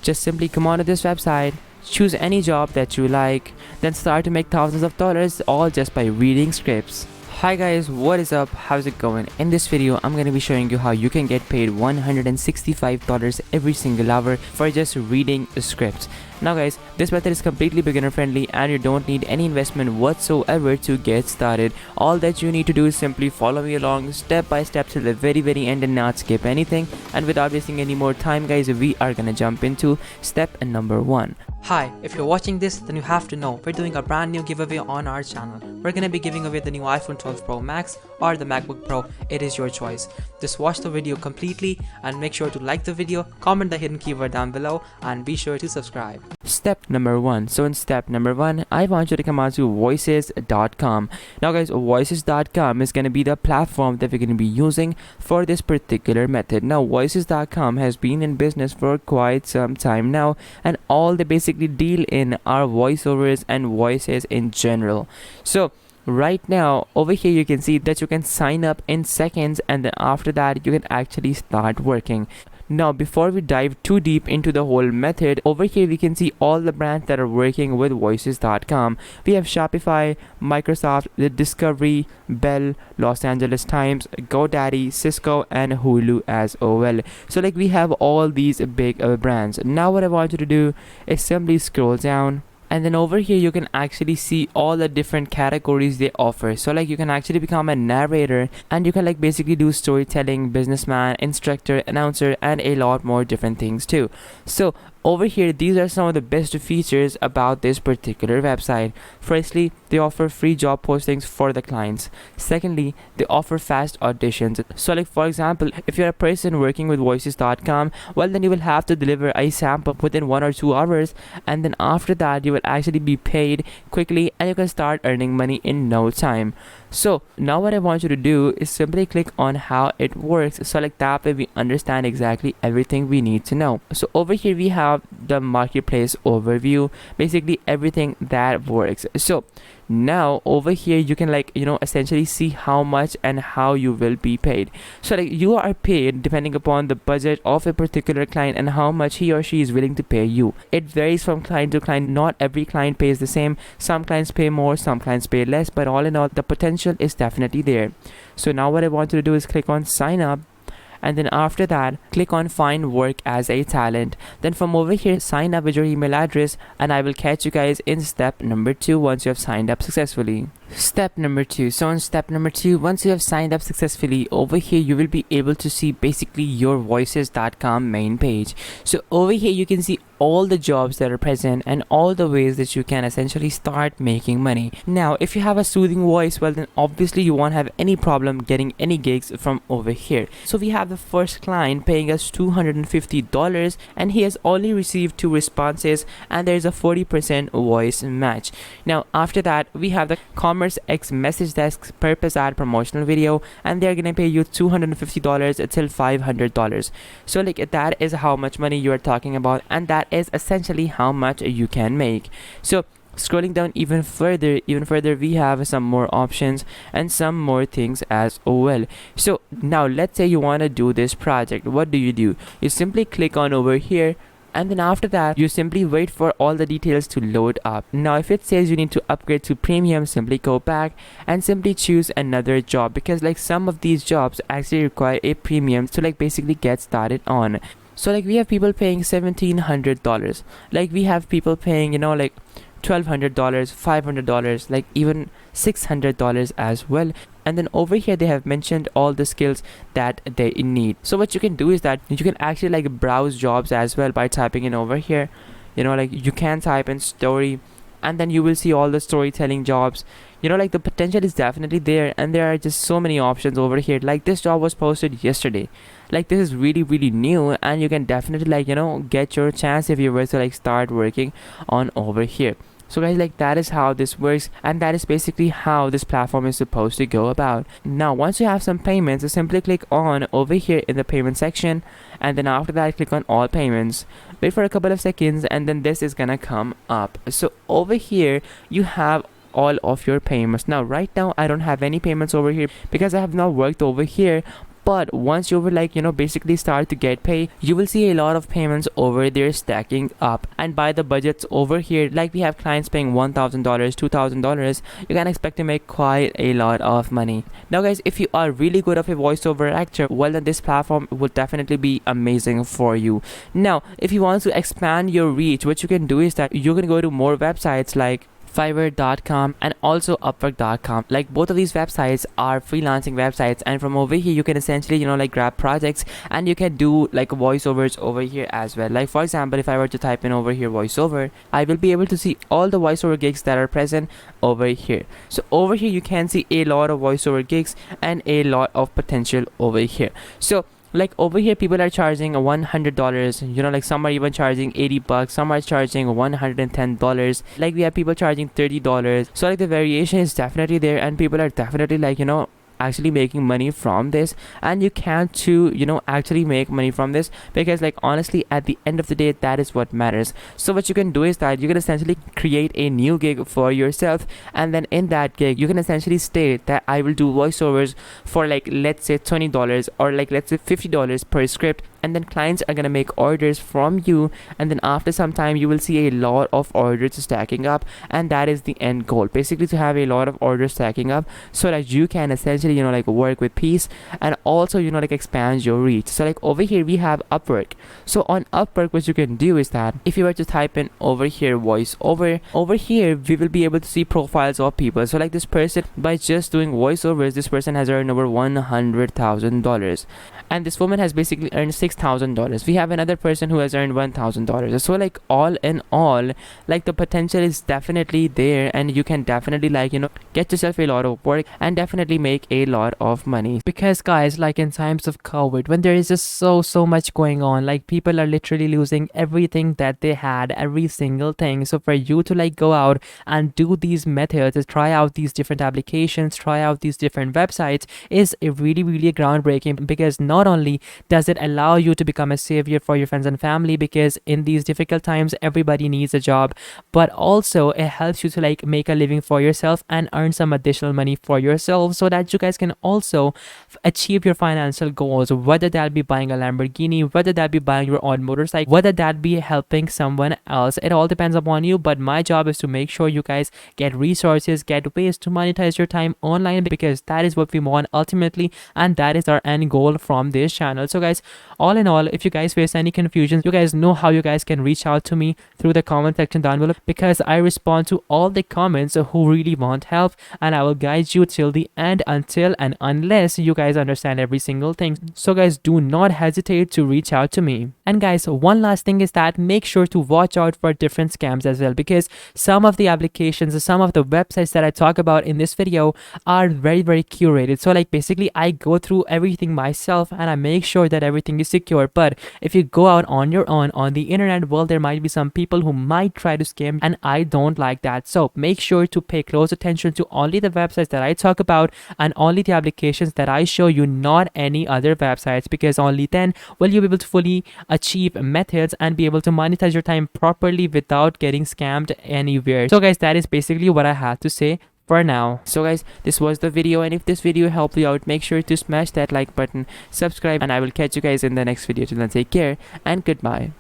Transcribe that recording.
Just simply come onto this website, choose any job that you like, then start to make thousands of dollars all just by reading scripts. Hi guys, what is up? How's it going? In this video, I'm going to be showing you how you can get paid $165 every single hour for just reading scripts. Now guys, this method is completely beginner friendly and you don't need any investment whatsoever to get started. All that you need to do is simply follow me along step by step till the very end and not skip anything. And without wasting any more time guys, we are gonna jump into step number 1. Hi, if you're watching this, then you have to know we're doing a brand new giveaway on our channel. We're gonna be giving away the new iPhone 12 Pro Max or the MacBook Pro. It is your choice. Just watch the video completely and make sure to like the video, comment the hidden keyword down below, and be sure to subscribe. Step number 1. So in step number 1, I want you to come on to voices.com. Now guys, voices.com is going to be the platform that we're going to be using for this particular method. Now voices.com has been in business for quite some time now, and all they basically deal in are voiceovers and voices in general. So right now over here you can see that you can sign up in seconds, and then after that you can actually start working. Now before we dive too deep into the whole method, over here we can see all the brands that are working with voices.com. We have Shopify, Microsoft, the Discovery, Bell, Los Angeles Times, GoDaddy, Cisco, and Hulu as well. So like we have all these big brands. Now what I want you to do is simply scroll down, and then over here you can actually see all the different categories they offer. So like you can actually become a narrator, and you can like basically do storytelling, businessman, instructor, announcer, and a lot more different things too. So over here, these are some of the best features about this particular website. Firstly, they offer free job postings for the clients. Secondly, they offer fast auditions. So like for example, if you're a person working with voices.com, well then you will have to deliver a sample within 1 or 2 hours, and then after that you will actually be paid quickly and you can start earning money in no time. So now what I want you to do is simply click on how it works, so like that way we understand exactly everything we need to know. So over here we have the marketplace overview, basically everything that works. So now over here you can like essentially see how much and how you will be paid. So like you are paid depending upon the budget of a particular client and how much he or she is willing to pay you. It varies from client to client. Not every client pays the same. Some clients pay more, some clients pay less, but all in all the potential is definitely there. So now what I want you to do is click on sign up, and then after that click on find work as a talent. Then from over here sign up with your email address, and I will catch you guys in step number 2 once you have signed up successfully. Step number 2. So in step number 2, once you have signed up successfully, over here you will be able to see basically your voices.com main page. So over here you can see all the jobs that are present and all the ways that you can essentially start making money. Now if you have a soothing voice, well then obviously you won't have any problem getting any gigs from over here. So we have the first client paying us $250, and he has only received 2 responses, and there's a 40% voice match. Now after that we have the Commerce X Message Desk Purpose Ad promotional video, and they're gonna pay you $250 till $500. So like that is how much money you are talking about, and that is essentially how much you can make. So scrolling down even further we have some more options and some more things as well. So now let's say you want to do this project. What do? You simply click on over here, and then after that you simply wait for all the details to load up. Now if it says you need to upgrade to premium, simply go back and simply choose another job, because like some of these jobs actually require a premium to like basically get started on. So like we have people paying $1,700, like we have people paying like $1,200, $500, like even $600 as well. And then over here they have mentioned all the skills that they need. So what you can do is that you can actually like browse jobs as well by typing in over here. Like you can type in story, and then you will see all the storytelling jobs. Like the potential is definitely there, and there are just so many options over here. Like this job was posted yesterday. Like this is really new, and you can definitely like get your chance if you were to like start working on over here. So guys, like that is how this works, and that is basically how this platform is supposed to go about. Now once you have some payments, you simply click on over here in the payment section, and then after that click on all payments. Wait for a couple of seconds, and then this is gonna come up. So over here you have all of your payments. Now right now I don't have any payments over here because I have not worked over here, But once you will basically start to get paid, you will see a lot of payments over there stacking up. And by the budgets over here, like we have clients paying $1,000, $2,000, you can expect to make quite a lot of money. Now guys, if you are really good of a voiceover actor, well then this platform will definitely be amazing for you. Now if you want to expand your reach, what you can do is that you can go to more websites like Fiverr.com and also Upwork.com. Like both of these websites are freelancing websites, and from over here you can essentially grab projects and you can do like voiceovers over here as well. Like for example, if I were to type in over here voiceover, I will be able to see all the voiceover gigs that are present over here. So over here you can see a lot of voiceover gigs and a lot of potential over here. So like over here people are charging $100, like some are even charging $80, some are charging $110, like we have people charging $30. So like the variation is definitely there, and people are definitely actually making money from this. And you can too actually make money from this, because like honestly at the end of the day that is what matters. So what you can do is that you can essentially create a new gig for yourself, and then in that gig you can essentially state that I will do voiceovers for like let's say $20 or like let's say $50 per script, and then clients are gonna make orders from you, and then after some time you will see a lot of orders stacking up, and that is the end goal, basically to have a lot of orders stacking up so that you can essentially work with peace and also expand your reach. So like over here we have Upwork. So on Upwork what you can do is that if you were to type in over here voiceover, over here we will be able to see profiles of people. So like this person, by just doing voiceovers, this person has earned over $100,000, and this woman has basically earned $6,000. We have another person who has earned $1,000. So like all in all, like the potential is definitely there, and you can definitely get yourself a lot of work and definitely make a lot of money. Because guys, like in times of COVID, when there is just so much going on, like people are literally losing everything that they had, every single thing. So for you to go out and do these methods, try out these different applications, try out these different websites, is a really groundbreaking, because not only does it allow you to become a savior for your friends and family, because in these difficult times everybody needs a job, but also it helps you to make a living for yourself and earn some additional money for yourself, so that you guys can also achieve your financial goals, whether that be buying a Lamborghini, whether that be buying your own motorcycle, whether that be helping someone else. It all depends upon you, but my job is to make sure you guys get resources, get ways to monetize your time online, because that is what we want ultimately, and that is our end goal from this channel. So guys, all in all, if you guys face any confusion, you guys know how you guys can reach out to me through the comment section down below, because I respond to all the comments who really want help, and I will guide you till the end, until and unless you guys understand every single thing. So guys, do not hesitate to reach out to me. And guys, one last thing is that make sure to watch out for different scams as well, because some of the applications, some of the websites that I talk about in this video are very curated. So like basically I go through everything myself and I make sure that everything is secure. But if you go out on your own on the internet, well, there might be some people who might try to scam, and I don't like that. So make sure to pay close attention to only the websites that I talk about and only the applications that I show you, not any other websites, because only then will you be able to fully achieve methods and be able to monetize your time properly without getting scammed anywhere. So guys, that is basically what I had to say for now. So guys, this was the video, and if this video helped you out, make sure to smash that like button, subscribe, and I will catch you guys in the next video. Till then, take care and goodbye.